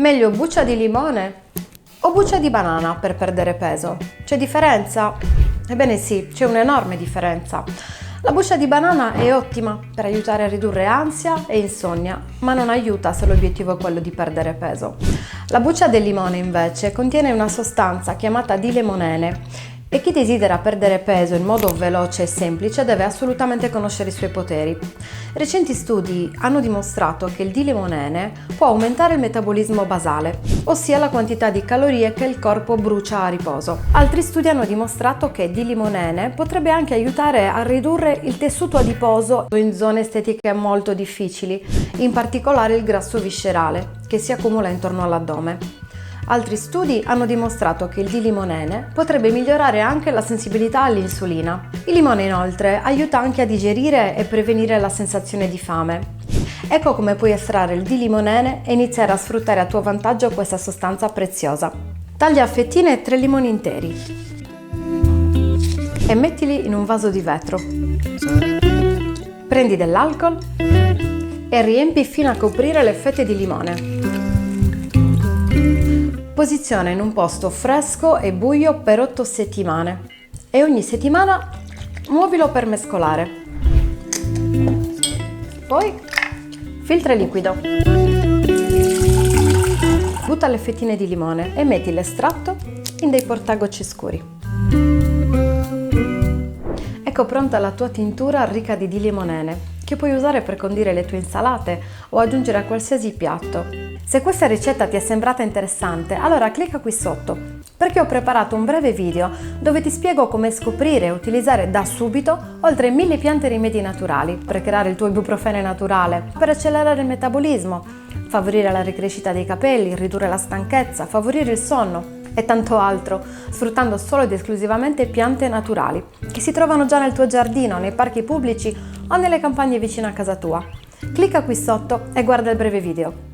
Meglio buccia di limone o buccia di banana per perdere peso? C'è differenza? Ebbene sì, c'è un'enorme differenza. La buccia di banana è ottima per aiutare a ridurre ansia e insonnia, ma non aiuta se l'obiettivo è quello di perdere peso. La buccia del limone invece contiene una sostanza chiamata D-limonene e chi desidera perdere peso in modo veloce e semplice deve assolutamente conoscere i suoi poteri. Recenti studi hanno dimostrato che il D-limonene può aumentare il metabolismo basale, ossia la quantità di calorie che il corpo brucia a riposo. Altri studi hanno dimostrato che D-limonene potrebbe anche aiutare a ridurre il tessuto adiposo in zone estetiche molto difficili, in particolare il grasso viscerale, che si accumula intorno all'addome. Altri studi hanno dimostrato che il D-limonene potrebbe migliorare anche la sensibilità all'insulina. Il limone inoltre aiuta anche a digerire e prevenire la sensazione di fame. Ecco come puoi estrarre il D-limonene e iniziare a sfruttare a tuo vantaggio questa sostanza preziosa. Taglia a fettine 3 limoni interi e mettili in un vaso di vetro. Prendi dell'alcol e riempi fino a coprire le fette di limone. Posiziona in un posto fresco e buio per 8 settimane e ogni settimana muovilo per mescolare. Poi filtra il liquido. Butta le fettine di limone e metti l'estratto in dei portagocci scuri. Ecco pronta la tua tintura ricca di D-limonene, che puoi usare per condire le tue insalate o aggiungere a qualsiasi piatto. Se questa ricetta ti è sembrata interessante, allora clicca qui sotto, perché ho preparato un breve video dove ti spiego come scoprire e utilizzare da subito oltre 1000 piante e rimedi naturali per creare il tuo ibuprofene naturale, per accelerare il metabolismo, favorire la ricrescita dei capelli, ridurre la stanchezza, favorire il sonno e tanto altro, sfruttando solo ed esclusivamente piante naturali, che si trovano già nel tuo giardino, nei parchi pubblici o nelle campagne vicino a casa tua. Clicca qui sotto e guarda il breve video.